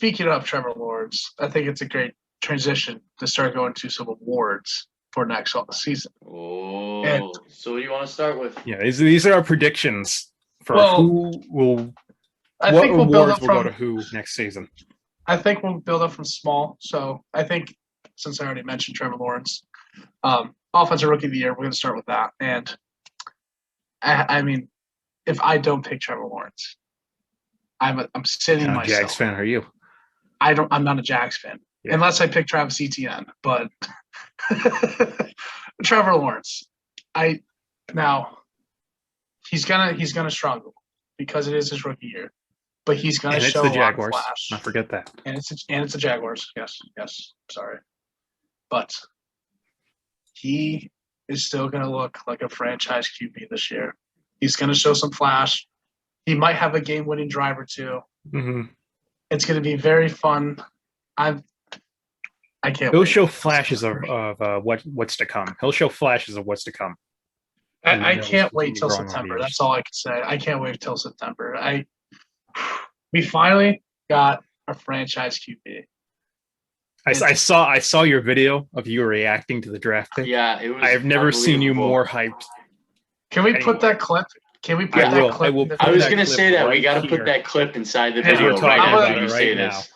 speaking of Trevor Lawrence, I think it's a great transition to start going to some awards for next season. And So what do you want to start with? Yeah, these are our predictions for who will. I what think we'll build awards up will from go to who next season. I think we'll build up from small. So I think since I already mentioned Trevor Lawrence, offensive rookie of the year, we're going to start with that. And I mean, if I don't pick Trevor Lawrence, I'm sitting myself. Jags fan are you? I'm not a Jags fan unless I pick Travis Etienne. But Trevor Lawrence, he's gonna struggle because it is his rookie year, but he's gonna show the Jaguars. a lot of flash. Not forget that. And it's the Jaguars. Yes. Sorry, but he is still gonna look like a franchise QB this year. He's gonna show some flash. He might have a game-winning drive or two. Mm-hmm. It's going to be very fun. I can't. He'll show flashes of what's to come. He'll show flashes of what's to come. I can't wait till September. That's all I can say. I can't wait till September. We finally got a franchise QB. I saw your video of you reacting to the draft pick. Yeah, it was. I have never seen you more hyped. Can we put that clip? Can we put that clip? I was going to say that. We got to put that clip inside the video right after you say this.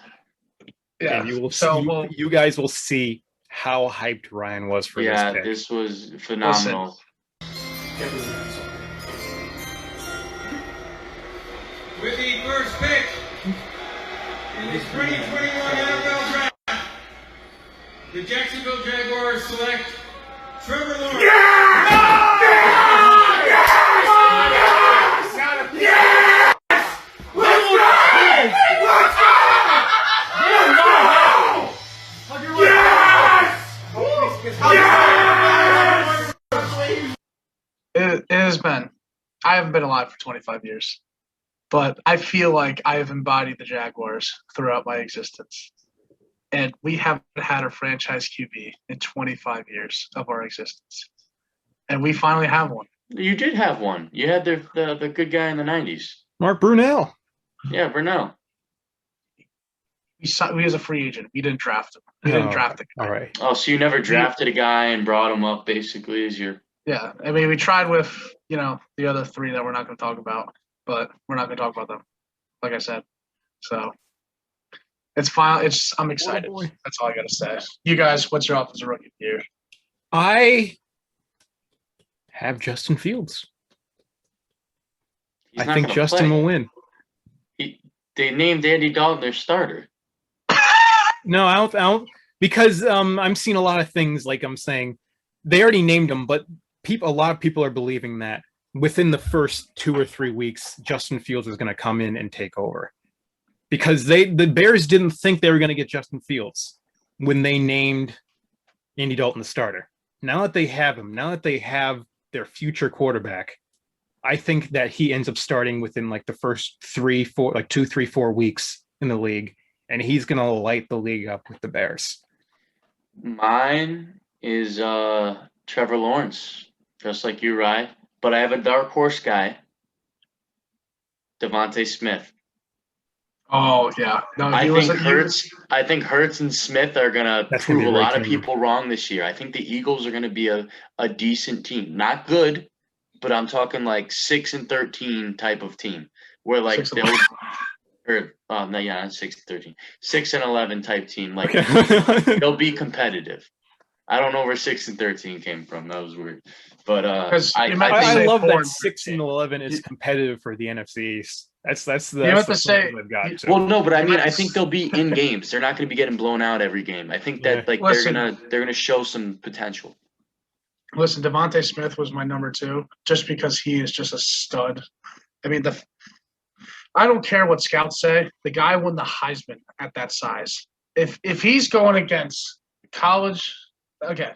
Yeah, and you will see. You guys will see how hyped Ryan was for this pick. Yeah, this was phenomenal. With the first pick in the 2021 NFL Draft, the Jacksonville Jaguars select Trevor Lawrence. It has been. I haven't been alive for 25 years, but I feel like I have embodied the Jaguars throughout my existence. And we haven't had a franchise QB in 25 years of our existence. And we finally have one. You did have one. You had the good guy in the 90s. Mark Brunell. Yeah, Brunell. He was a free agent. We didn't draft him. We didn't draft him. All right. Oh, so you never drafted a guy and brought him up basically as your... Yeah. I mean, we tried with, the other three that we're not going to talk about, but we're not going to talk about them, like I said. So it's fine. I'm excited. Oh, that's all I got to say. You guys, what's your offensive rookie year? I have Justin Fields. I think Justin will win. They named Andy Dalton their starter. No, I don't because I'm seeing a lot of things like I'm saying they already named him, but a lot of people are believing that within the first 2 or 3 weeks, Justin Fields was going to come in and take over because the Bears didn't think they were going to get Justin Fields when they named Andy Dalton the starter. Now that they have him, now that they have their future quarterback, I think that he ends up starting within like the first 2, 3, 4 weeks in the league, and he's going to light the league up with the Bears. Mine is Trevor Lawrence, just like you, Rye. But I have a dark horse guy, Devontae Smith. Oh yeah, no, I think Hurts and Smith are gonna prove a lot of people wrong this year. I think the Eagles are gonna be a decent team, not good, but I'm talking like 6-13 type of team where like they'll. No, yeah, not 6-13, 6-11 type team. Like they'll be competitive. I don't know where 6-13 came from. That was weird, but I love that 6-11 is competitive for the NFC East. That's the they've got. Well, no, but I mean, I think they'll be in games. They're not going to be getting blown out every game. I think that they're gonna show some potential. Listen, Devontae Smith was my number 2, just because he is just a stud. I mean, I don't care what scouts say. The guy won the Heisman at that size. If he's going against college, okay,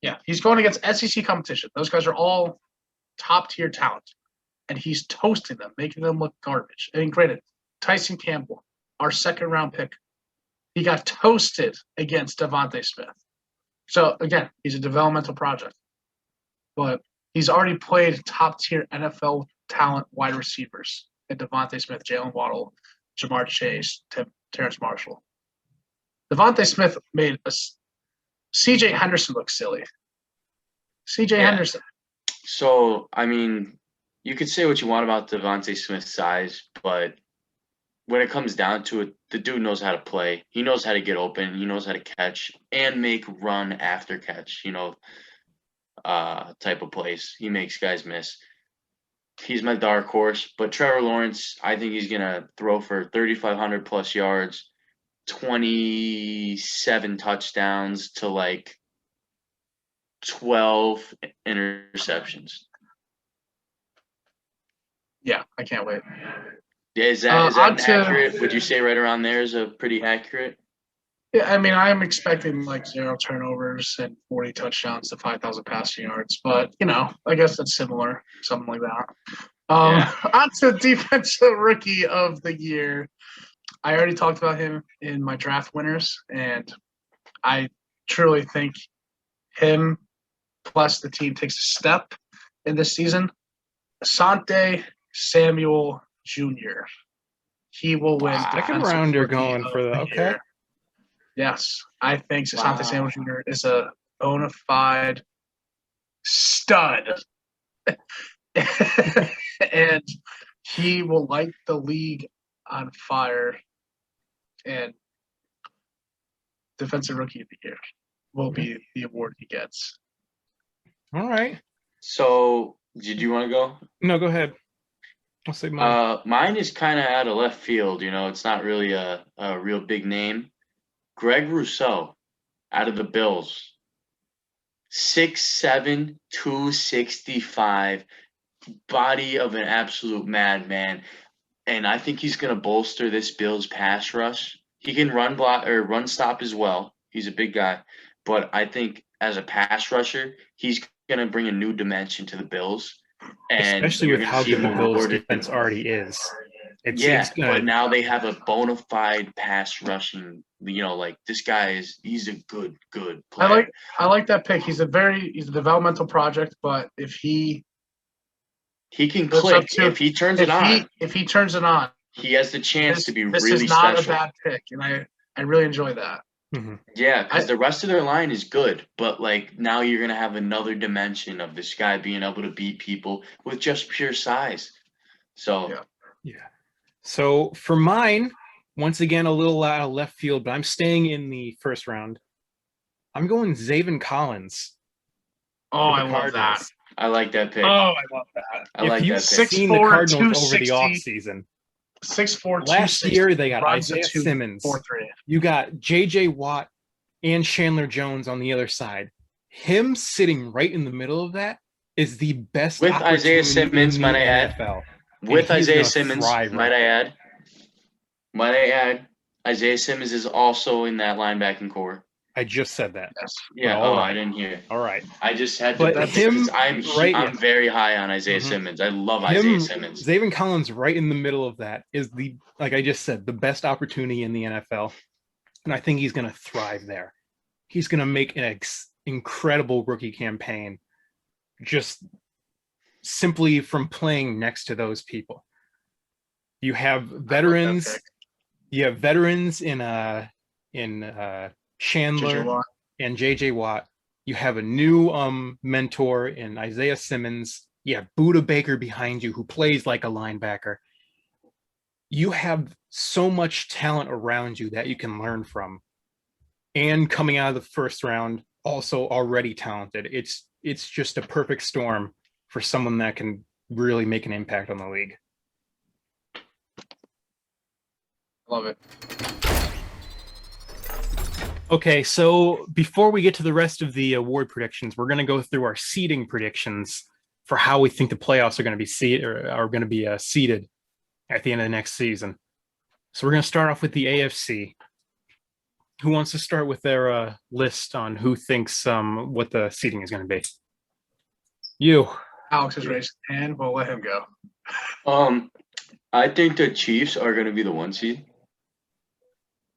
yeah, he's going against SEC competition. Those guys are all top tier talent, and he's toasting them, making them look garbage. I mean, granted, Tyson Campbell, our 2nd round pick, he got toasted against Devontae Smith. So again, he's a developmental project, but he's already played top tier NFL talent wide receivers. And Devontae Smith, Jalen Waddle, Jamar Chase, Terrence Marshall. Devontae Smith made C.J. Henderson look silly. C.J. Henderson. So, I mean, you could say what you want about Devontae Smith's size, but when it comes down to it, the dude knows how to play. He knows how to get open. He knows how to catch and make run after catch, type of plays. He makes guys miss. He's my dark horse. But Trevor Lawrence, I think he's going to throw for 3,500 plus yards, 27 touchdowns to like 12 interceptions. Yeah, I can't wait. Yeah, is that accurate? Would you say right around there is a pretty accurate? Yeah, I mean, I'm expecting like 0 turnovers and 40 touchdowns to 5,000 passing yards, but I guess that's similar, something like that. On to defensive rookie of the year. I already talked about him in my draft winners, and I truly think him plus the team takes a step in this season. Asante Samuel Jr. He will win. Second rounder going for the okay. Year. Yes, I think Asante Samuel Jr. is a bona fide stud. And he will light the league on fire. And Defensive Rookie of the Year will be the award he gets. All right. So, did you want to go? No, go ahead. I'll say mine. Mine is kind of out of left field. It's not really a real big name. Greg Rousseau out of the Bills. 6'7", 265, body of an absolute madman. And I think he's going to bolster this Bills pass rush. He can run stop as well. He's a big guy. But I think as a pass rusher, he's going to bring a new dimension to the Bills. And especially with how good the Bills defense already is. But now they have a bona fide pass rushing. This guy he's a good player. I like that pick. He's a developmental project, but if he can click, if he turns it on, he has the chance to be really special. This is not a bad pick, and I really enjoy that. Mm-hmm. Yeah, because the rest of their line is good, but now you're gonna have another dimension of this guy being able to beat people with just pure size. So yeah. So for mine, once again a little out of left field, but I'm staying in the first round. I'm going Zaven Collins. Oh, I love that. I like that pick. Oh, I love that. If you've seen the Cardinals over the offseason, 6'4", last year they got Isaiah Simmons. 4'3". You got J.J. Watt and Chandler Jones on the other side. Him sitting right in the middle of that is the best. With Isaiah Simmons, might I add? With Isaiah Simmons, might I add? Isaiah Simmons is also in that linebacking core. I just said that. Yes. Yeah. I didn't hear. All right. I just had to. But him, I'm very high on Isaiah Simmons. I love Isaiah Simmons. Zaven Collins right in the middle of that is like I just said, the best opportunity in the NFL. And I think he's going to thrive there. He's going to make an incredible rookie campaign just simply from playing next to those people. You have veterans. You have veterans in Chandler and J.J. Watt. You have a new mentor in Isaiah Simmons. You have Buda Baker behind you who plays like a linebacker. You have so much talent around you that you can learn from. And coming out of the first round, also already talented. It's just a perfect storm for someone that can really make an impact on the league. Love it. Okay, so before we get to the rest of the award predictions, we're going to go through our seeding predictions for how we think the playoffs are going to be seeded at the end of the next season. So we're going to start off with the AFC. Who wants to start with their list on who thinks what the seeding is going to be? You. Alex has raised his hand. We'll let him go. I think the Chiefs are going to be the 1 seed.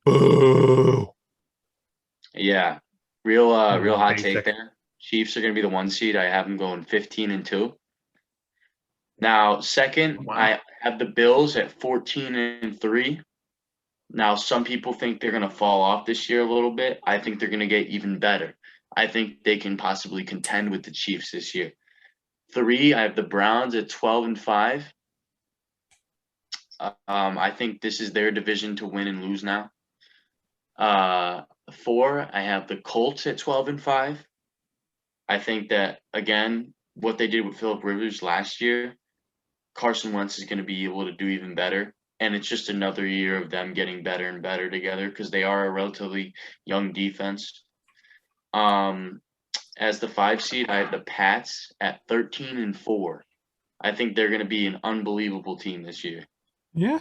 Boo. Yeah, real hot take there. Chiefs are going to be the 1 seed. I have them going 15-2. Now, second, I have the Bills at 14-3. Now, some people think they're going to fall off this year a little bit. I think they're going to get even better. I think they can possibly contend with the Chiefs this year. 3, I have the Browns at 12-5. I think this is their division to win and lose now. 4, I have the Colts at 12-5. I think that, again, what they did with Phillip Rivers last year, Carson Wentz is going to be able to do even better. And it's just another year of them getting better and better together because they are a relatively young defense. As the 5 seed, I have the Pats at 13-4. I think they're going to be an unbelievable team this year. Yeah.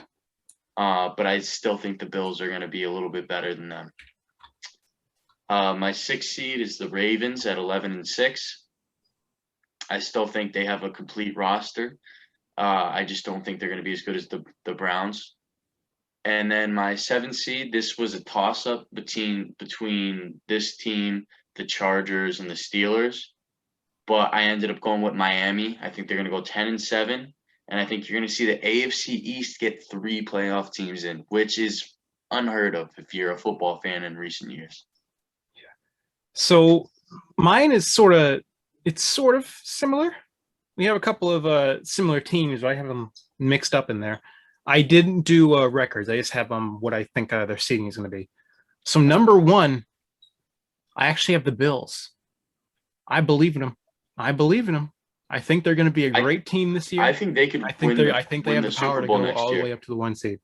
But I still think the Bills are going to be a little bit better than them. My 6th seed is the Ravens at 11-6. I still think they have a complete roster. I just don't think they're going to be as good as the Browns. And then my 7th seed, this was a toss-up between this team, the Chargers, and the Steelers. But I ended up going with Miami. I think they're going to go 10-7. And I think you're going to see the AFC East get 3 playoff teams in, which is unheard of if you're a football fan in recent years. Yeah. So mine is sort of similar. We have a couple of similar teams, but I have them mixed up in there. I didn't do records. I just have what I think their seeding is going to be. So number 1, I actually have the Bills. I believe in them. I think they're going to be a great team this year. I think they could. I think they have the power to go all the way up to the 1 seed.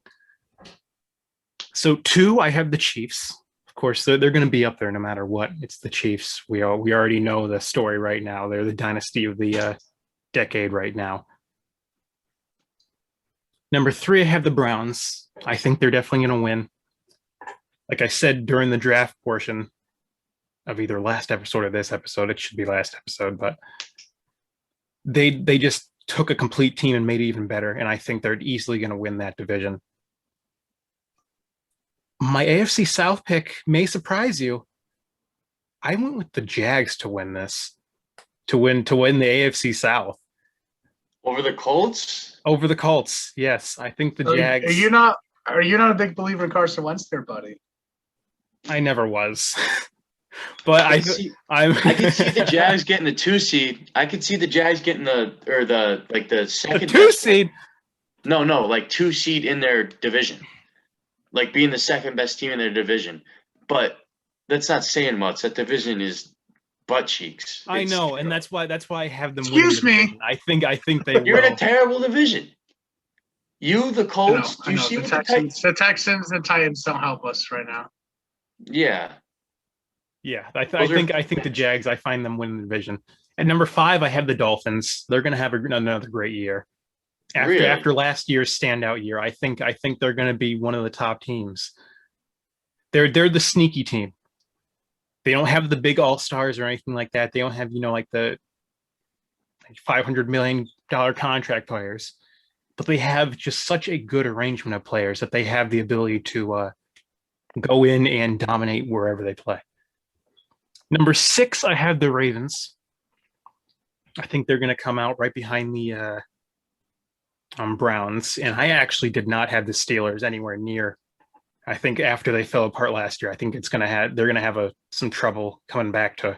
So 2, I have the Chiefs. Of course, they're going to be up there no matter what. It's the Chiefs. We already know the story right now. They're the dynasty of the decade right now. Number 3, I have the Browns. I think they're definitely going to win. Like I said during the draft portion of either last episode or this episode, it should be last episode, but they just took a complete team and made it even better, and I think they're easily going to win that division. My AFC South pick may surprise you. I went with the Jags to win this, to win the AFC South. Over the Colts? Over the Colts, yes. I think the Jags. Are you not a big believer in Carson Wentz there, buddy? I never was. But I can see the Jags getting the 2 seed. I could see the Jags getting the second. The 2 seed? No, like 2 seed in their division. Like being the second best team in their division. But that's not saying much. That division is butt cheeks. I know, and that's why I have them. Excuse me. I think they. You're in a terrible division. You, the Colts. I know. The Texans and Titans don't help us right now. Yeah. Yeah, I think the Jags. I find them winning the division. At number 5, I have the Dolphins. They're going to have another great year. After last year's standout year, I think they're going to be one of the top teams. They're the sneaky team. They don't have the big all-stars or anything like that. They don't have like the $500 million contract players, but they have just such a good arrangement of players that they have the ability to go in and dominate wherever they play. Number 6, I have the Ravens. I think they're going to come out right behind the Browns, and I actually did not have the Steelers anywhere near. I think after they fell apart last year, I think they're going to have some trouble coming back to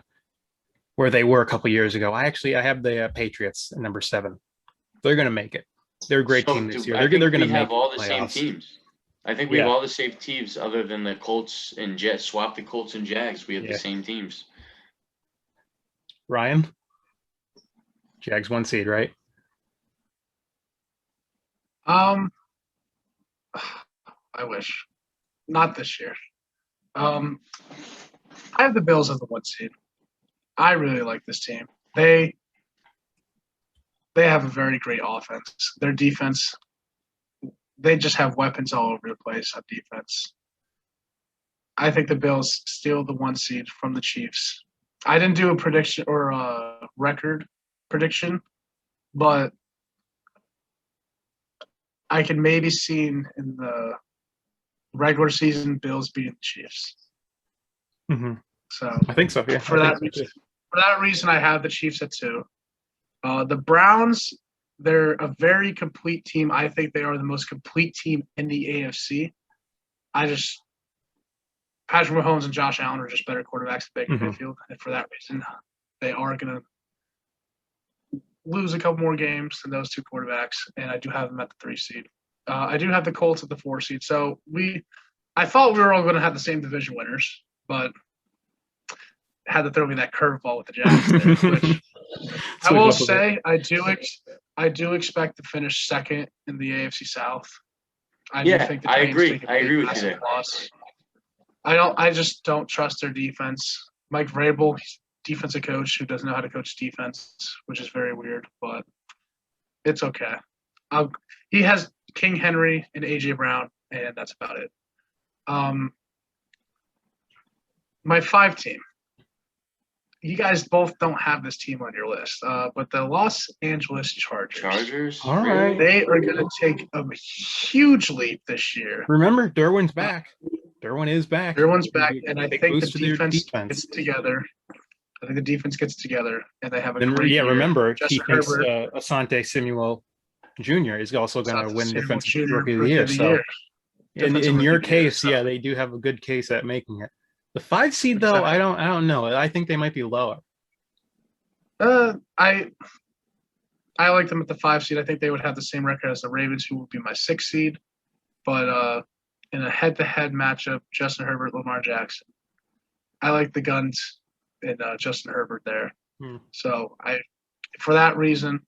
where they were a couple years ago. I have the Patriots at number 7. They're going to make it. They're a great team this year. They're going to make all the playoffs. same teams. I think we have all the same teams other than the Colts and Jets. Swap the Colts and Jags. We have the same teams. Ryan? Jags 1 seed, right? I wish. Not this year. I have the Bills as the 1 seed. I really like this team. They have a very great offense. Their defense, they just have weapons all over the place on defense. I think the Bills steal the 1 seed from the Chiefs. I didn't do a prediction or a record prediction, but I can maybe see in the regular season Bills beating the Chiefs. Mm-hmm. So I think so. Yeah. For that reason, I have the Chiefs at 2. The Browns, they're a very complete team. I think they are the most complete team in the AFC. Patrick Mahomes and Josh Allen are just better quarterbacks than Baker Mhm. Mayfield, and for that reason, they are going to lose a couple more games than those two quarterbacks, and I do have them at the 3 seed. I do have the Colts at the 4 seed. So I thought we were all going to have the same division winners, but had to throw me that curveball with the Jags there, which I will say I do expect to finish second in the AFC South. I agree. I agree with you there. Loss. I just don't trust their defense. Mike Vrabel, he's a defensive coach who doesn't know how to coach defense, which is very weird, but it's okay. He has King Henry and AJ Brown, and that's about it. My 5 team. You guys both don't have this team on your list, but the Los Angeles Chargers. All right. They are going to take a huge leap this year. Remember, Derwin's back. Derwin is back. Derwin's back, and I think the defense gets together. I think the defense gets together, and they have a great year. Remember, he thinks Asante Samuel Jr. is also going to win Defensive Rookie of the Year. So, in your case, they do have a good case at making it. The 5 seed, though, I don't know. I think they might be lower. I like them at the 5 seed. I think they would have the same record as the Ravens, who would be my 6 seed. But in a head-to-head matchup, Justin Herbert, Lamar Jackson, I like the guns in Justin Herbert there. So for that reason,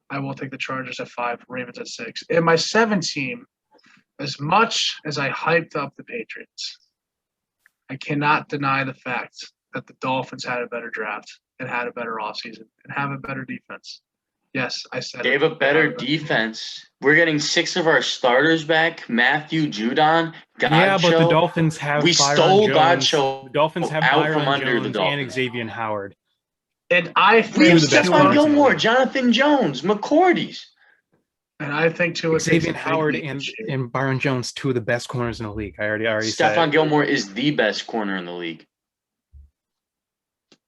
I will take the Chargers at 5, Ravens at 6. And my 7 team, as much as I hyped up the Patriots, I cannot deny the fact that the Dolphins had a better draft and had a better offseason and have a better defense. Yes, I said they have a better defense. We're getting 6 of our starters back. Matthew Judon, but the Dolphins have stole Godcho. The Dolphins have Byron Jones and Xavier Howard. And I think we have Stephon Gilmore, Jonathan Jones, McCourty's. And I think Tua Xavier Howard and Byron Jones, 2 of the best corners in the league. I already said Stephon Gilmore is the best corner in the league.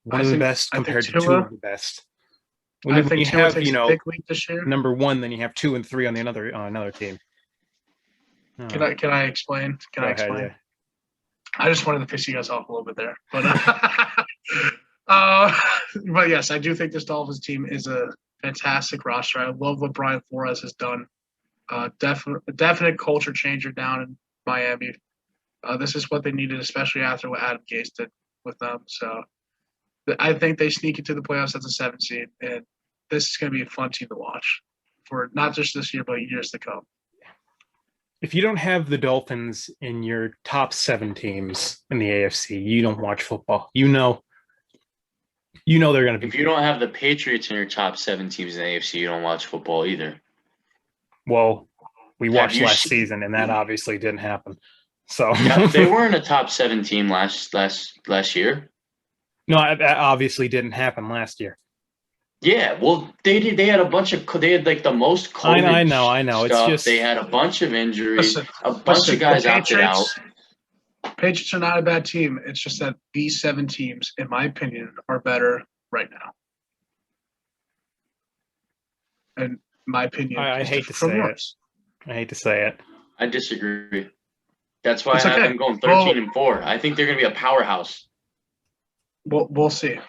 One of the best compared to 2 of the best. When you have, number 1, then you have 2 and 3 on the another team. Can I explain? I explain? Yeah. I just wanted to piss you guys off a little bit there, but but yes, I do think this Dolphins team is a fantastic roster. I love what Brian Flores has done. Definite culture changer down in Miami. This is what they needed, especially after what Adam Gase did with them. So I think they sneak into the playoffs as a 7 seed, and this is going to be a fun team to watch for not just this year, but years to come. If you don't have the Dolphins in your top 7 teams in the AFC, you don't watch football. You know they're going to be. If you don't have the Patriots in your top 7 teams in the AFC, you don't watch football either. Well, we watched last season, and that obviously didn't happen. So they weren't a top 7 team last year. No, that obviously didn't happen last year. Yeah, well, they did. They had a bunch of. They had like the most COVID. I know. Stuff. It's just they had a bunch of injuries. A bunch of guys opted out. Patriots are not a bad team. It's just that these 7 teams, in my opinion, are better right now. In my opinion, I hate to say it. I hate to say it. I disagree. That's why I have them going 13-4. I think they're going to be a powerhouse. We'll see.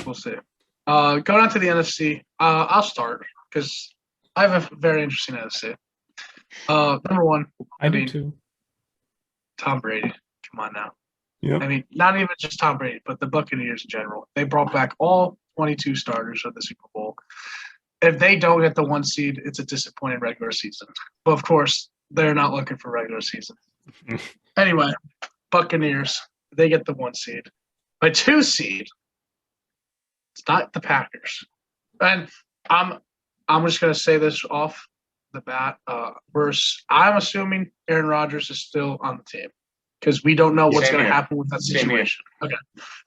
We'll see. Going on to the NFC, I'll start because I have a very interesting NFC. Number 1, I do too. Tom Brady. Come on now. Yep. I mean, not even just Tom Brady, but the Buccaneers in general. They brought back all 22 starters of the Super Bowl. If they don't get the 1 seed, it's a disappointing regular season. But, of course, they're not looking for regular season. Anyway, Buccaneers, they get the 1 seed. My 2 seed, it's not the Packers. And I'm just going to say this off the bat. I'm assuming Aaron Rodgers is still on the team because we don't know what's going to happen with that situation. Okay.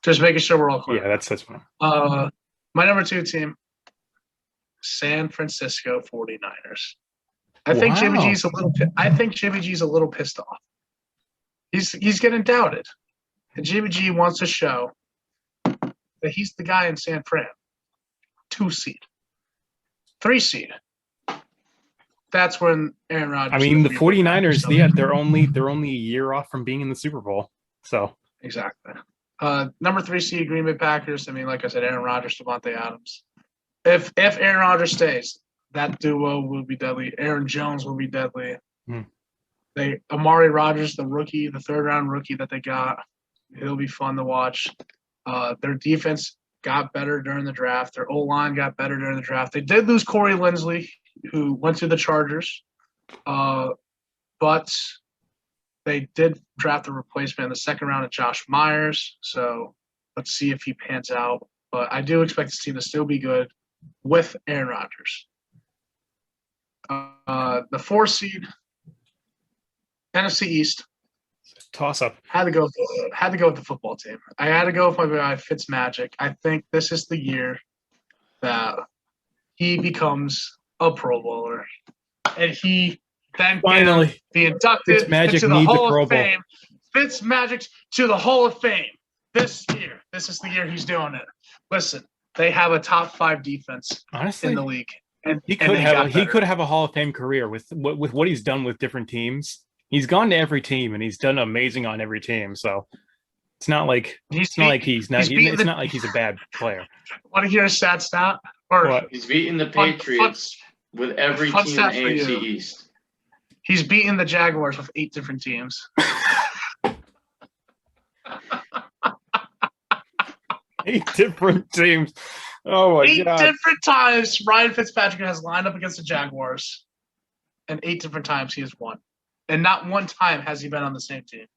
Just making sure we're all clear. Yeah, that's fine. My number 2 team, San Francisco 49ers. I think Jimmy G's a little pissed off. He's getting doubted. And Jimmy G wants to show that he's the guy in San Fran. 2 seed. 3 seed. that's when Aaron Rodgers. I mean, the 49ers, yeah, they're only a year off from being in the Super Bowl. So exactly. Number 3 seed Green Bay Packers. I mean, like I said, Aaron Rodgers, Devontae Adams. If Aaron Rodgers stays, that duo will be deadly. Aaron Jones will be deadly. Amari Rodgers, the rookie, the 3rd-round rookie that they got, it'll be fun to watch. Their defense got better during the draft. Their O-line got better during the draft. They did lose Corey Linsley, who went to the Chargers, but they did draft a replacement in the 2nd round of Josh Myers. So let's see if he pans out. But I do expect this team to still be good with Aaron Rodgers. The 4 seed, NFC East. Toss up. Had to go with the football team. I had to go with my guy Fitzmagic. I think this is the year that he becomes a Pro Bowler, and he then finally be inducted into the Hall of Fame. Fitzmagic to the Hall of Fame this year. This is the year he's doing it. Listen, they have a top 5 defense in the league, and he could have a Hall of Fame career with what he's done with different teams. He's gone to every team and he's done amazing on every team. So it's not like he's a bad player. Want to hear a sad stat? Or he's beaten the Patriots with every team in the AFC East. He's beaten the Jaguars with 8 different teams. 8 different teams. Oh my God. 8 different times Ryan Fitzpatrick has lined up against the Jaguars, and 8 different times he has won. And not one time has he been on the same team.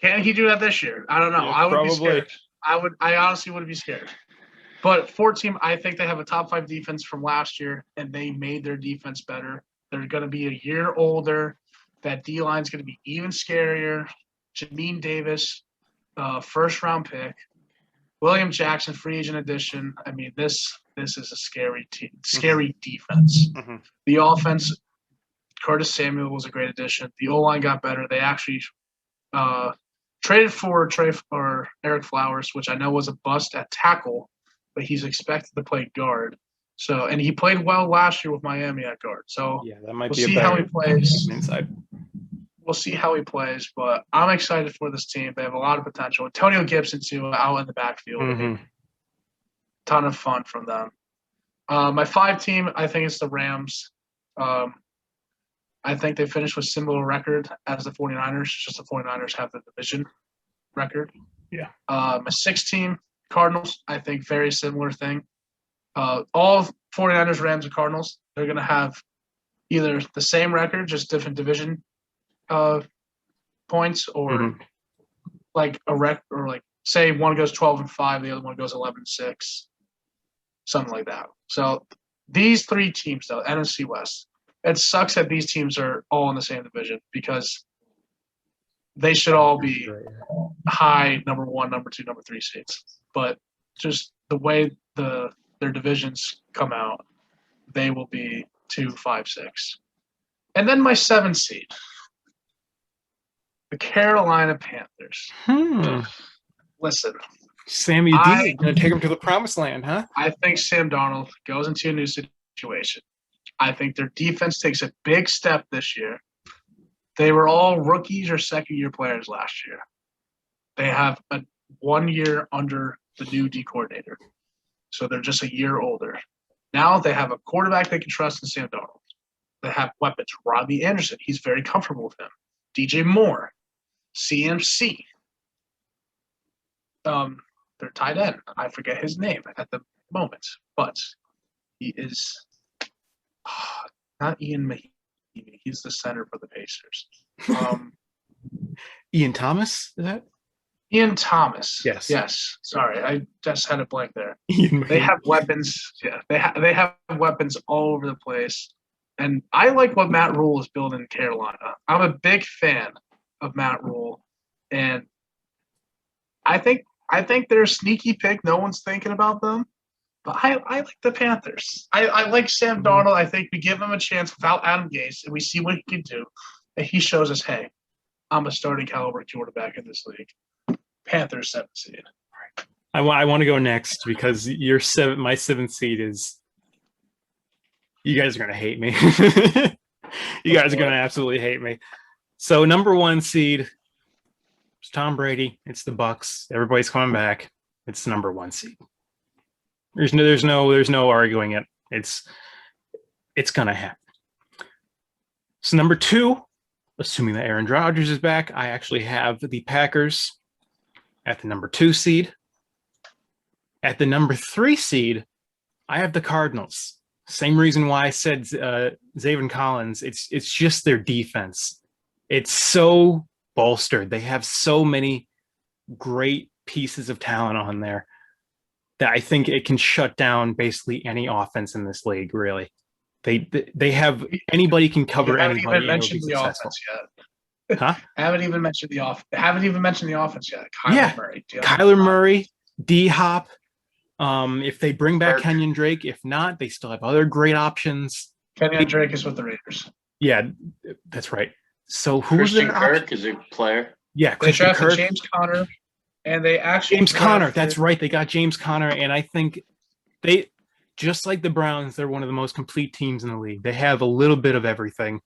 Can he do that this year? I don't know. Yeah, I would be scared. I honestly would be scared. But 4 team, I think they have a top 5 defense from last year, and they made their defense better. They're going to be a year older. That D-line is going to be even scarier. Jamin Davis, 1st-round pick. William Jackson, free agent addition. I mean, this is a scary team, scary defense. Mm-hmm. The offense, Curtis Samuel was a great addition. The O-line got better. They actually traded for Eric Flowers, which I know was a bust at tackle, but he's expected to play guard. So, and he played well last year with Miami at guard. So yeah, that might we'll be see how he plays. Inside. We'll see how he plays, but I'm excited for this team. They have a lot of potential. Antonio Gibson too, out in the backfield. Mm-hmm. Ton of fun from them. My 5 team, I think it's the Rams. I think they finished with similar record as the 49ers. Just the 49ers have the division record. Yeah. My 6 team, Cardinals, I think very similar thing. All 49ers, Rams, and Cardinals, they're going to have either the same record, just different division points, or like a or like say one goes 12-5, the other one goes 11-6, something like that. So these 3 teams, though, NFC West, it sucks that these teams are all in the same division because they should all be high number 1, number 2, number 3 seeds. But just the way their divisions come out, they will be 2, 5, 6. And then my 7 seed, the Carolina Panthers. Listen. Sammy D going to take him to the promised land, huh? I think Sam Darnold goes into a new situation. I think their defense takes a big step this year. They were all rookies or second-year players last year. They have 1 year under the new D coordinator. So they're just a year older. Now they have a quarterback they can trust in Sam Darnold. They have weapons. Robbie Anderson, he's very comfortable with him. DJ Moore, CMC. Their tight end, I forget his name at the moment, but he is not Ian Mahinmi. He's the center for the Pacers. Ian Thomas, is that? Ian Thomas. Yes. Sorry, I just had a blank there. They have weapons. Yeah, they have weapons all over the place. And I like what Matt Rule is building in Carolina. I'm a big fan of Matt Rule, and I think they're a sneaky pick. No one's thinking about them, but I like the Panthers. I like Sam Darnold. I think we give him a chance without Adam Gase, and we see what he can do. And he shows us, hey, I'm a starting caliber quarterback in this league. Panthers 7th seed. I want to go next because my 7th seed is You guys are gonna hate me. You guys are gonna absolutely hate me. So number 1 seed, it's Tom Brady. It's the Bucks. Everybody's coming back. It's the number 1 seed. There's no arguing it. It's gonna happen. So number 2, assuming that Aaron Rodgers is back, I actually have the Packers at the number 2 seed. At the number 3 seed, I have the Cardinals. Same reason why I said Zaven Collins. It's just their defense. It's so bolstered. They have so many great pieces of talent on there that I think it can shut down basically any offense in this league, really. They have anybody can cover anybody. Even mentioned the offense yet. Huh? Haven't even mentioned the offense yet. Kyler Murray, D-Hop. If they bring back Kenyon Drake, if not, they still have other great options. Kenyon Drake is with the Raiders. Yeah, that's right. So who's Christian Kirk is a player? Yeah, they drafted James Conner, and they actually James Conner. That's right. They got James Conner, and I think they, just like the Browns, they're one of the most complete teams in the league. They have a little bit of everything,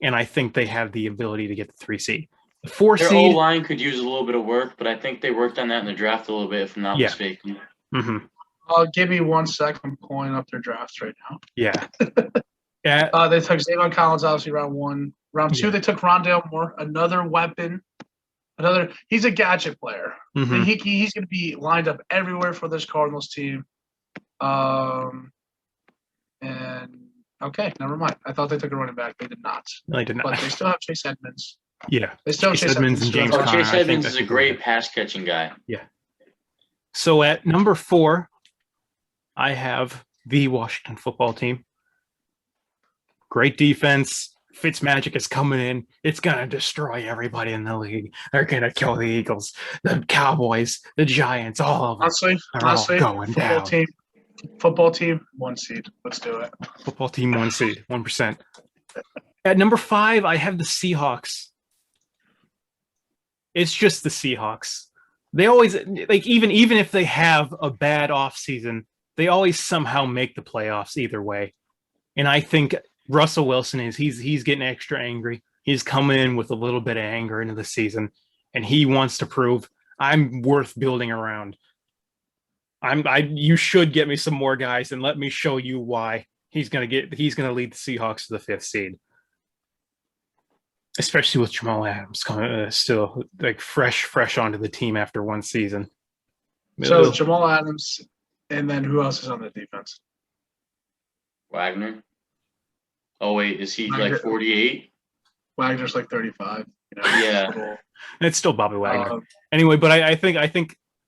and I think they have the ability to get the 3 seed. The 4 seed. Their O-line could use a little bit of work, but I think they worked on that in the draft a little bit, if I'm not mistaken. Mm-hmm. Give me 1 second. I'm pulling up their drafts right now. Yeah. They took Zaven Collins, obviously, round 1. Round 2, they took Rondale Moore, another weapon. He's a gadget player. Mm-hmm. He's going to be lined up everywhere for this Cardinals team. And okay, never mind. I thought they took a running back. They did not. No, they did not. But they still have Chase Edmonds. Yeah. They still have Chase Edmonds and James Conner. Chase Edmonds is a great pass-catching guy. Yeah. So at number 4, I have the Washington football team. Great defense. Fitzmagic is coming in. It's going to destroy everybody in the league. They're going to kill the Eagles, the Cowboys, the Giants, all of them. Honestly, going down. Football team, 1 seed. Let's do it. Football team, 1 seed, 1%. At number 5, I have the Seahawks. It's just the Seahawks. They always, like, even if they have a bad offseason, they always somehow make the playoffs either way. And I think Russell Wilson he's getting extra angry. He's coming in with a little bit of anger into the season, and he wants to prove I'm worth building around. You should get me some more guys and let me show you why he's gonna lead the Seahawks to the 5th seed. Especially with Jamal Adams coming still like fresh onto the team after 1 season. So Jamal Adams, and then who else is on the defense? Wagner. Oh wait, is he like 48? Wagner's like 35. Yeah, it's still Bobby Wagner. Anyway, but I think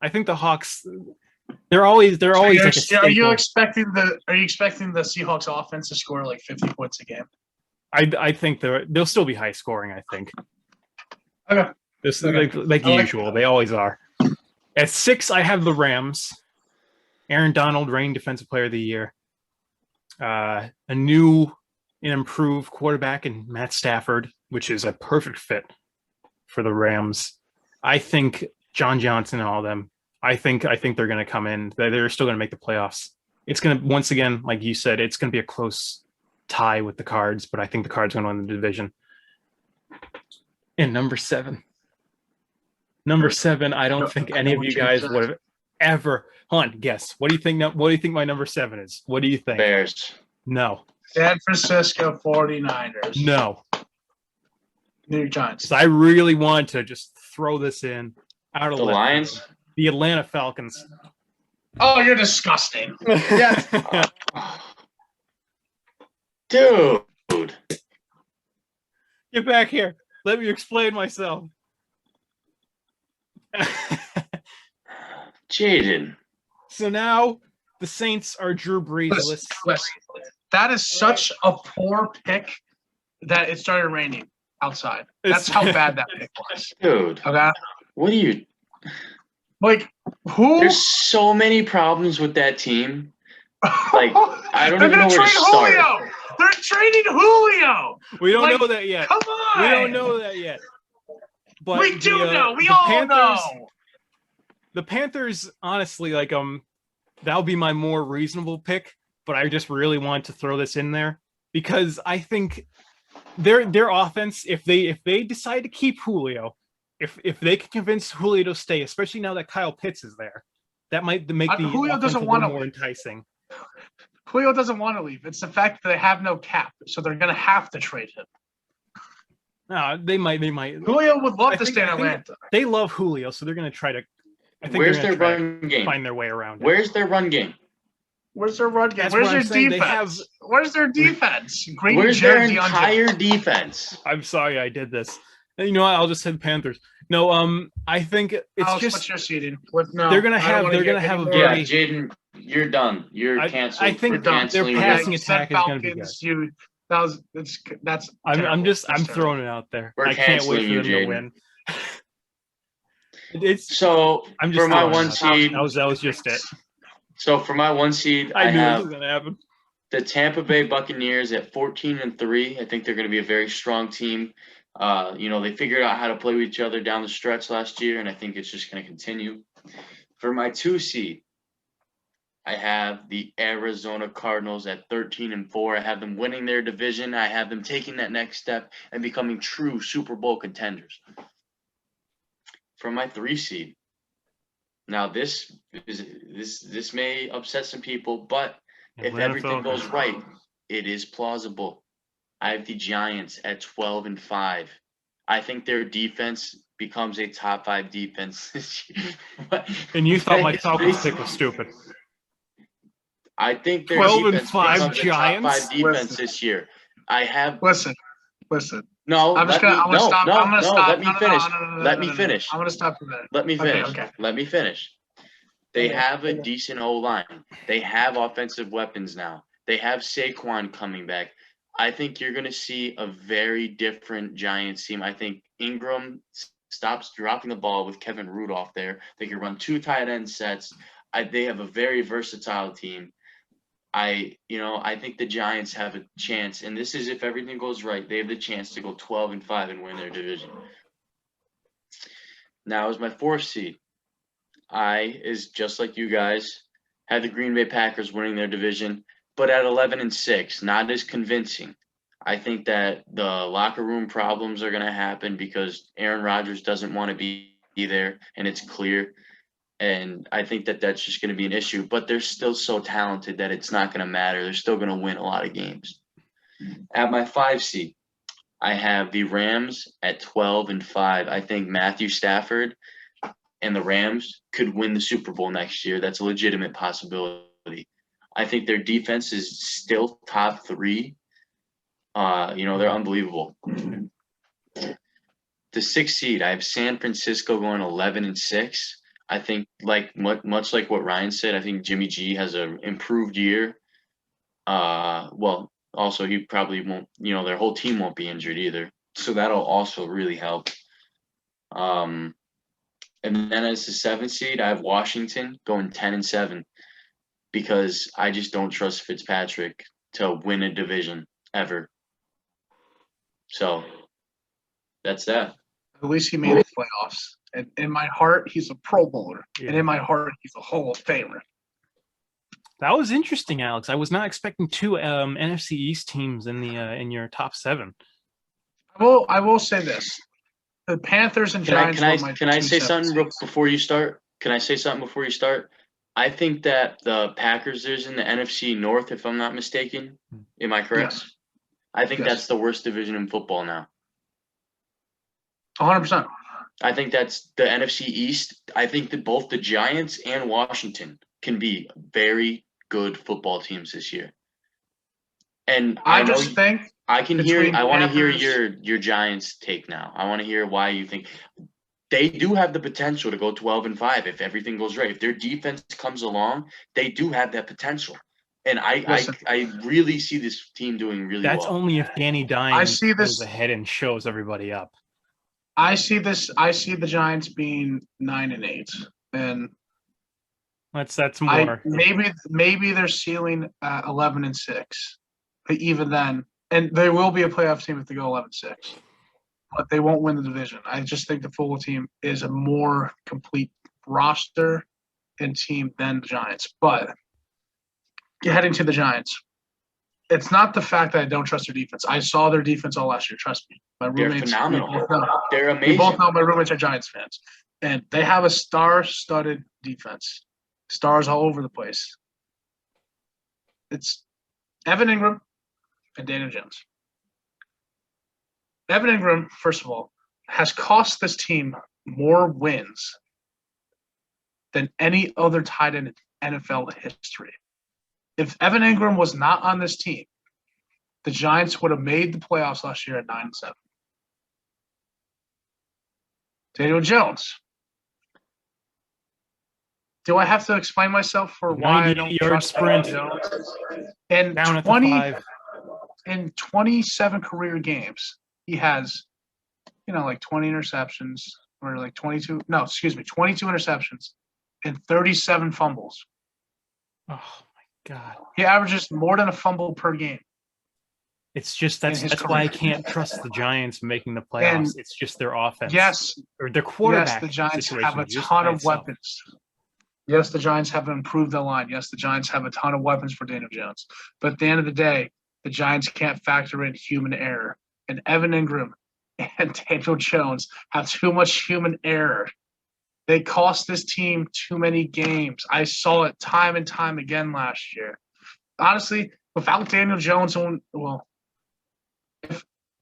the Hawks. They're always. Are you expecting the Seahawks offense to score like 50 points a game? I think they'll still be high scoring. I think. Okay. Like usual, they always are. At 6, I have the Rams. Aaron Donald, reigning Defensive Player of the Year. A new and improved quarterback in Matt Stafford, which is a perfect fit for the Rams. I think John Johnson and all of them. I think they're going to come in. They're still going to make the playoffs. It's going to, once again, like you said, it's going to be a close tie with the Cards, but I think the Cards are going to win the division. And number 7, I don't think any of you guys would have ever. Hold on, guess. What do you think? What do you think my number 7 is? What do you think? Bears. No. San Francisco 49ers. No. New York Giants. So I really want to just throw this in out of the Lions. The Atlanta Falcons. Oh, you're disgusting. Yes. Dude. Get back here. Let me explain myself. Jaden. So now the Saints are Drew Brees-less. That is such a poor pick that it started raining outside. That's how bad that pick was. Dude. Okay. What do you... Like, who? There's so many problems with that team. Like, I don't even know where to start. Julio. They're trading Julio. We don't know that yet. Come on. We don't know that yet. But we do know. We all know. The Panthers, honestly, that'll be my more reasonable pick. but I just really wanted to throw this in there because I think their offense, if they decide to keep Julio, if they can convince Julio to stay, especially now that Kyle Pitts is there, that might make the Julio offense doesn't a want little to more enticing. Julio doesn't want to leave. It's the fact that they have no cap, so they're going to have to trade him. No, they might. Julio would love to stay in Atlanta. They love Julio, so they're going to try to. I think Where's they're their going to run game? find their way around it. Where's their run game? Where's their run game? That's Where's what their I'm saying. defense? Where's their defense? Where's their entire defense? I'm sorry I did this. And you know what? I'll just say the Panthers. No, I think it's just what's your seeding? They're gonna have a very yeah. Jaden, you're done. You're canceled. I think their passing attack is going to be good. I'm throwing it out there. I can't wait for them to win. For my one seed, that was just it. So for my one seed, I knew have it was gonna happen. The Tampa Bay Buccaneers at 14-3. I think they're going to be a very strong team. They figured out how to play with each other down the stretch last year, and I think it's just going to continue. For my 2 seed, I have the Arizona Cardinals at 13-4. I have them winning their division. I have them taking that next step and becoming true Super Bowl contenders. For my 3 seed, now this may upset some people, but if everything goes right, it is plausible. I have the Giants at 12-5. I think their defense becomes a top 5 defense this year. And you thought my Falcons pick was stupid. I think their 12-5 Giants. A top 5 defense this year. I have listen. No, I'm gonna stop. Let me finish. Let me finish. I'm gonna stop you there. Let me finish. Okay. Let me finish. They have a decent O-line. They have offensive weapons now. They have Saquon coming back. I think you're going to see a very different Giants team. I think Ingram stops dropping the ball with Kevin Rudolph there. They can run 2 tight end sets. They have a very versatile team. I think the Giants have a chance, and this is if everything goes right. They have the chance to go 12-5 and win their division. Now, as my 4th seed, I is just like you guys, had the Green Bay Packers winning their division, but at 11-6, not as convincing. I think that the locker room problems are going to happen because Aaron Rodgers doesn't want to be there, and it's clear. And I think that that's just going to be an issue. But they're still so talented that it's not going to matter. They're still going to win a lot of games. At my 5 seed, I have the Rams at 12-5. I think Matthew Stafford and the Rams could win the Super Bowl next year. That's a legitimate possibility. I think their defense is still top 3. They're unbelievable. The 6th seed, I have San Francisco going 11-6. I think much like what Ryan said, I think Jimmy G has an improved year. Also he probably won't, their whole team won't be injured either. So that'll also really help. And then as the 7th seed, I have Washington going 10-7 because I just don't trust Fitzpatrick to win a division ever. So that's that. At least he made the playoffs. And in my heart, he's a Pro Bowler. Yeah. And in my heart, he's a Hall of Famer. That was interesting, Alex. I was not expecting 2 NFC East teams in the in your top 7. I will say this. The Panthers and Giants Can I say something before you start? I think that the Packers is in the NFC North, if I'm not mistaken. Am I correct? Yes. I think that's the worst division in football now. 100%. I think that's the NFC East. I think that both the Giants and Washington can be very good football teams this year. And I want to hear your Giants take now. I want to hear why you think they do have the potential to go 12-5 if everything goes right. If their defense comes along, they do have that potential. And I really see this team doing really well. That's only if Danny Dimes goes ahead and shows everybody up. I see the Giants being 9-8, and that's more. Maybe they're ceiling at 11-6. But even then, and they will be a playoff team if they go 11-6. But they won't win the division. I just think the football team is a more complete roster and team than the Giants. But heading to the Giants. It's not the fact that I don't trust their defense. I saw their defense all last year. Trust me. My roommates, they're phenomenal. They're amazing. We both know my roommates are Giants fans, and they have a star-studded defense. Stars all over the place. It's Evan Ingram and Daniel Jones. Evan Ingram, first of all, has cost this team more wins than any other tight end in NFL history. If Evan Ingram was not on this team, the Giants would have made the playoffs last year at 9-7. Daniel Jones. Do I have to explain myself for why I don't trust Daniel Jones? In 27 career games, he has, like 20 interceptions or like 22 interceptions and 37 fumbles. Oh my God. He averages more than a fumble per game. It's just that's why I can't trust the Giants making the playoffs. And it's just their offense. Yes. Or their quarterback. Yes, the Giants have a ton of weapons. Yes, the Giants have improved the line. Yes, the Giants have a ton of weapons for Daniel Jones. But at the end of the day, the Giants can't factor in human error. And Evan Ingram and Daniel Jones have too much human error. They cost this team too many games. I saw it time and time again last year. Honestly, without Daniel Jones,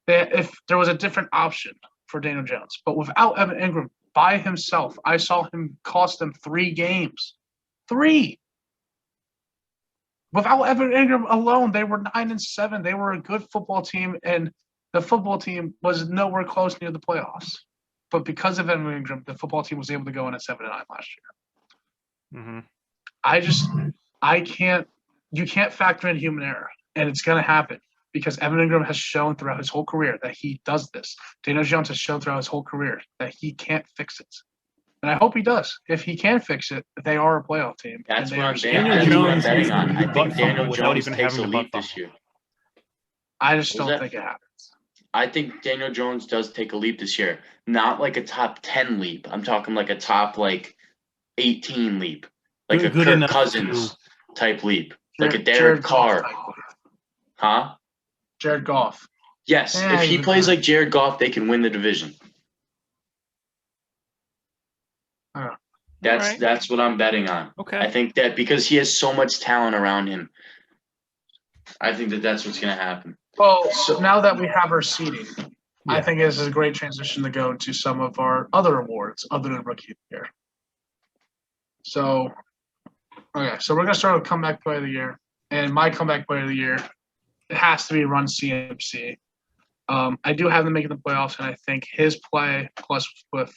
if there was a different option for Daniel Jones, but without Evan Ingram by himself, I saw him cost them 3 games. 3. Without Evan Ingram alone, they were 9-7. They were a good football team, and the football team was nowhere close near the playoffs. But because of Evan Ingram, the football team was able to go in at 7-9 last year. Mm-hmm. You can't factor in human error, and it's going to happen because Evan Ingram has shown throughout his whole career that he does this. Daniel Jones has shown throughout his whole career that he can't fix it. And I hope he does. If he can fix it, they are a playoff team. That's what I'm betting on. I think Daniel Jones takes a leap this year. I just don't think it happens. I think Daniel Jones does take a leap this year. Not like a top 10 leap. I'm talking like a top 18 leap. Like a Kirk Cousins type leap. Like a Derek Carr. Huh? Jared Goff. Yes. If he plays like Jared Goff, they can win the division. That's what I'm betting on. Okay. I think that because he has so much talent around him, I think that's what's going to happen. Well, so now that we have our seeding, I think this is a great transition to go into some of our other awards other than Rookie of the Year. So we're going to start with Comeback Player of the Year. And my Comeback Player of the Year, it has to be Run CMC. I do have them making the playoffs, and I think his play plus with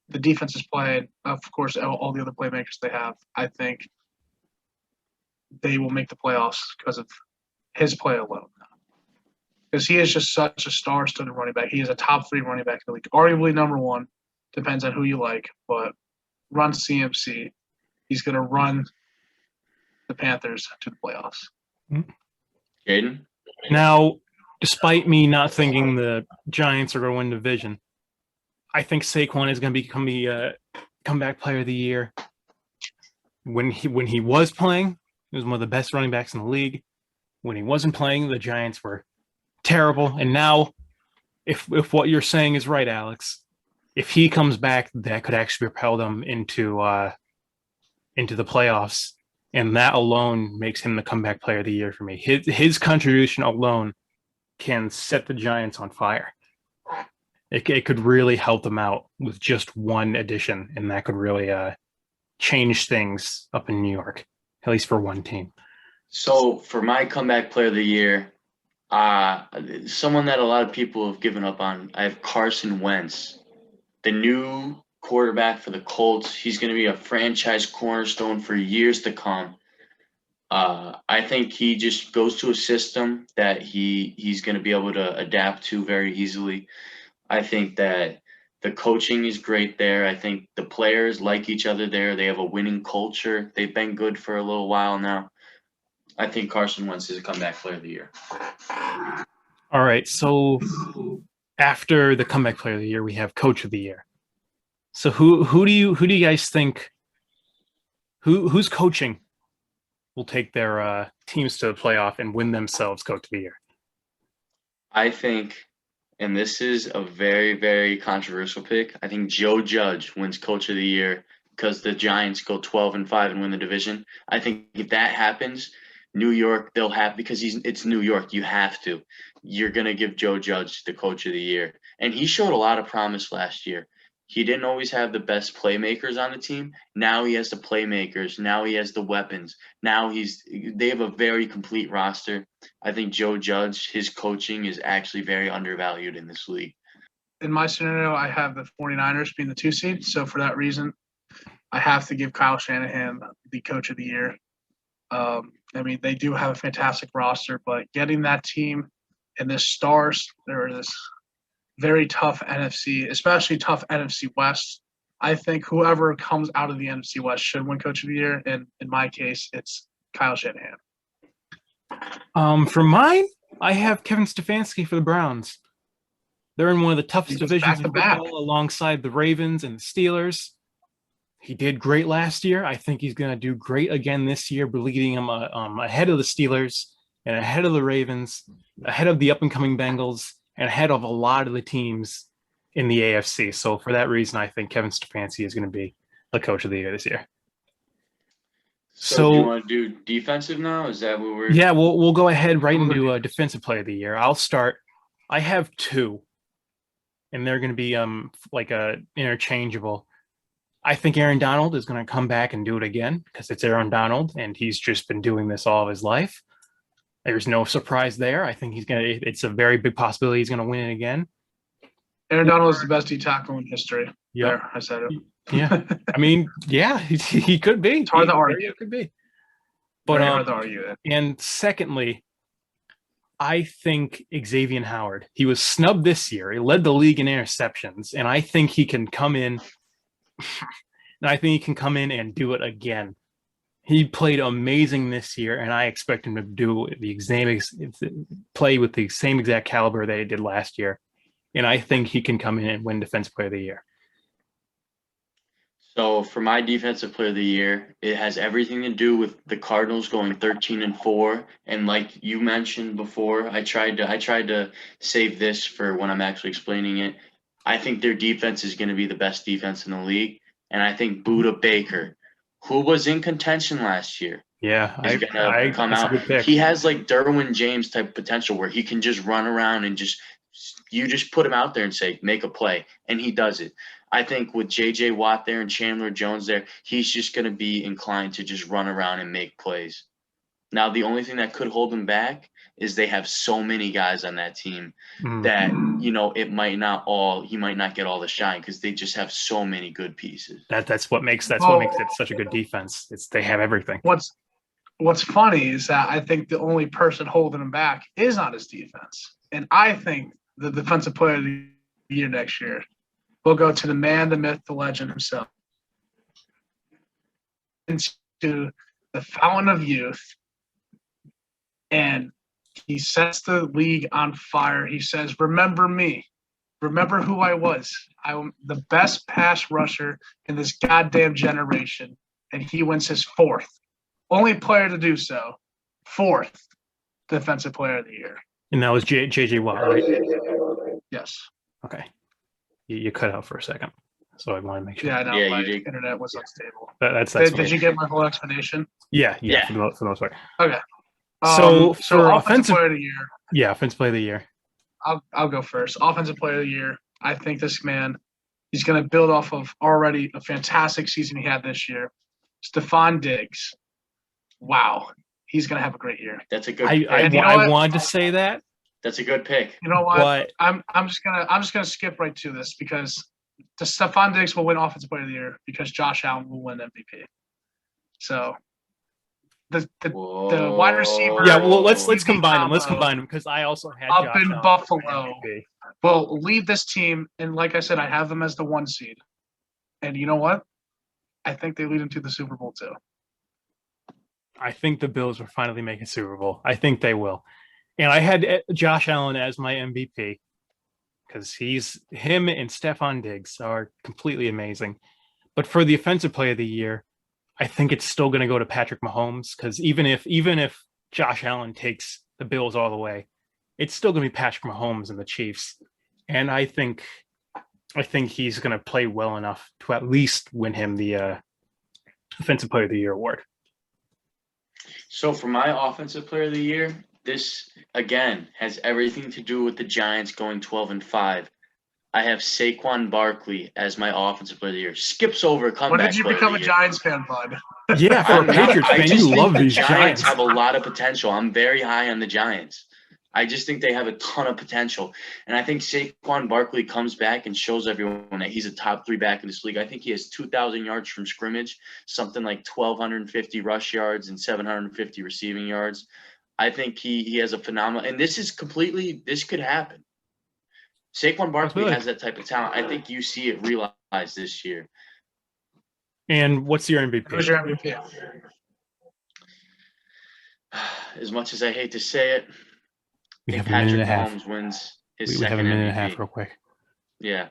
the defense's play and, of course, all the other playmakers they have, I think they will make the playoffs because of his play alone. Because he is just such a star-studded running back. He is a top 3 running back in the league. Arguably number 1. Depends on who you like. But Run CMC. He's going to run the Panthers to the playoffs. Jaden? Now, despite me not thinking the Giants are going to win the division, I think Saquon is going to become the Comeback Player of the Year. When he was playing, he was one of the best running backs in the league. When he wasn't playing, the Giants were terrible. And now, if what you're saying is right, Alex, if he comes back, that could actually propel them into the playoffs. And that alone makes him the Comeback Player of the Year for me. His contribution alone can set the Giants on fire. It could really help them out with just one addition, and that could really change things up in New York, at least for one team. So for my Comeback Player of the Year, someone that a lot of people have given up on, I have Carson Wentz, the new quarterback for the Colts. He's going to be a franchise cornerstone for years to come. I think he just goes to a system that he's going to be able to adapt to very easily. I think that the coaching is great there. I think the players like each other there. They have a winning culture. They've been good for a little while now. I think Carson Wentz is a Comeback Player of the Year. All right. So after the Comeback Player of the Year, we have Coach of the Year. So who do you guys think who's coaching will take their teams to the playoff and win themselves Coach of the Year? I think, and this is a very, very controversial pick, I think Joe Judge wins Coach of the Year because the Giants go 12-5 and win the division. I think if that happens, New York, they'll have, because it's New York, you have to. You're going to give Joe Judge the Coach of the Year. And he showed a lot of promise last year. He didn't always have the best playmakers on the team. Now he has the playmakers. Now he has the weapons. Now they have a very complete roster. I think Joe Judge, his coaching is actually very undervalued in this league. In my scenario, I have the 49ers being the 2 seed. So for that reason, I have to give Kyle Shanahan the Coach of the Year. I mean, they do have a fantastic roster, but getting that team and this stars, or this very tough NFC, especially tough NFC West, I think whoever comes out of the NFC West should win Coach of the Year. And in my case, it's Kyle Shanahan. For mine, I have Kevin Stefanski for the Browns. They're in one of the toughest divisions in football alongside the Ravens and the Steelers. He did great last year. I think he's going to do great again this year, leading them ahead of the Steelers and ahead of the Ravens, ahead of the up-and-coming Bengals, and ahead of a lot of the teams in the AFC. So for that reason, I think Kevin Stefanski is going to be the Coach of the Year this year. So do you want to do defensive now? Is that what we're... Yeah, we'll go ahead right into a Defensive Player of the Year. I'll start. I have 2, and they're going to be interchangeable. I think Aaron Donald is going to come back and do it again because it's Aaron Donald, and he's just been doing this all of his life. There's no surprise there. I think it's a very big possibility he's going to win it again. Aaron Donald is the best D tackle in history. Yeah, there, I said it. Yeah, I mean, yeah, he could be. It's hard to argue. It could be. But hard to argue it. And secondly, I think Xavier Howard. He was snubbed this year. He led the league in interceptions, and I think he can come in. And I think he can come in and do it again. He played amazing this year, and I expect him to do play with the same exact caliber that he did last year. And I think he can come in and win Defensive Player of the Year. So for my Defensive Player of the Year, it has everything to do with the Cardinals going 13-4. And like you mentioned before, I tried to save this for when I'm actually explaining it. I think their defense is going to be the best defense in the league. And I think Budda Baker, who was in contention last year, is going to come out. He has like Derwin James type potential where he can just run around and you just put him out there and say, make a play. And he does it. I think with J.J. Watt there and Chandler Jones there, he's just going to be inclined to just run around and make plays. Now, the only thing that could hold him back is they have so many guys on that team that, he might not get all the shine because they just have so many good pieces. That's what makes it such a good defense. They have everything. What's funny is that I think the only person holding him back is on his defense. And I think the Defensive Player of the Year next year will go to the man, the myth, the legend himself. Into the fountain of youth. And he sets the league on fire. He says, remember me. Remember who I was. I'm the best pass rusher in this goddamn generation. And he wins his 4th. Only player to do so. 4th Defensive Player of the Year. And that was J.J. Watt, right? Yes. Okay. You cut out for a second. So I want to make sure. Yeah, I know. Yeah, my you did. internet was unstable. That's did you get my whole explanation? Yeah. For the most part. Okay. So for offensive player of the year. Yeah, Offensive Player of the Year. I'll go first. Offensive Player of the Year. I think this man, he's going to build off of already a fantastic season he had this year. Stephon Diggs. Wow, he's going to have a great year. That's a good. I wanted to say that. That's a good pick. You know what? I'm just gonna skip right to this because the Stephon Diggs will win Offensive Player of the Year because Josh Allen will win MVP. So. The wide receiver. Yeah, well, let's combine them. Let's combine them because I also had up Josh in Allen Buffalo. Will lead this team, and like I said, I have them as the 1 seed. And you know what? I think they lead into the Super Bowl too. I think the Bills will finally make a Super Bowl. I think they will. And I had Josh Allen as my MVP because him and Stephon Diggs are completely amazing. But for the Offensive Player of the Year, I think it's still going to go to Patrick Mahomes, because even if Josh Allen takes the Bills all the way, it's still going to be Patrick Mahomes and the Chiefs. And I think he's going to play well enough to at least win him the Offensive Player of the Year award. So for my Offensive Player of the Year, this again has everything to do with the Giants going 12-5. I have Saquon Barkley as my Offensive Player of the Year. Skips over comeback. When did you become a Giants fan, bud? Yeah, for a Patriots fan, you love these Giants. Giants have a lot of potential. I'm very high on the Giants. I just think they have a ton of potential. And I think Saquon Barkley comes back and shows everyone that he's a top 3 back in this league. I think he has 2,000 yards from scrimmage, something like 1,250 rush yards and 750 receiving yards. I think he has a phenomenal – and this could happen. Saquon Barkley has that type of talent. I think you see it realized this year. And what's your MVP? Who's your MVP? As much as I hate to say it, We have Patrick a minute and a half. Mahomes wins his We second have a minute MVP. and a half real quick. Yeah.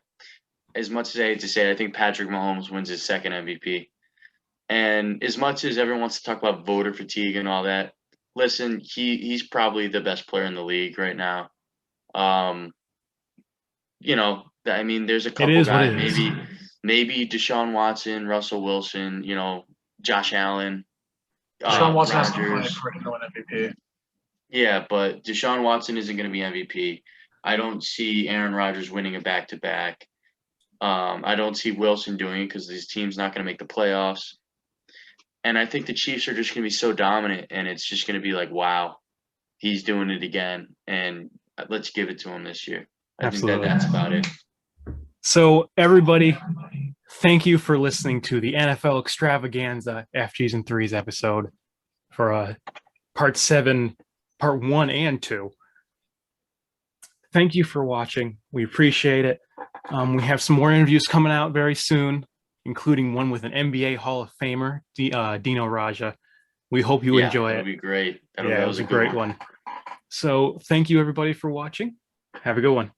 As much as I hate to say it, I think Patrick Mahomes wins his second MVP. And as much as everyone wants to talk about voter fatigue and all that, listen, he's probably the best player in the league right now. There's a couple guys, maybe Deshaun Watson, Russell Wilson, Josh Allen. Deshaun Watson has to play Rodgers. for him to win MVP. Yeah, but Deshaun Watson isn't going to be MVP. I don't see Aaron Rodgers winning a back-to-back. I don't see Wilson doing it because his team's not going to make the playoffs. And I think the Chiefs are just going to be so dominant, and it's just going to be like, wow, he's doing it again, and let's give it to him this year. I Absolutely. think that's about it. So everybody, thank you for listening to the NFL-Stravaganza FGs and Threes episode for part 7, part 1 and 2. Thank you for watching. We appreciate it. We have some more interviews coming out very soon, including one with an NBA Hall of Famer, Dino Raja. We hope you enjoy it. That'll be great. That was a great one. So thank you, everybody, for watching. Have a good one.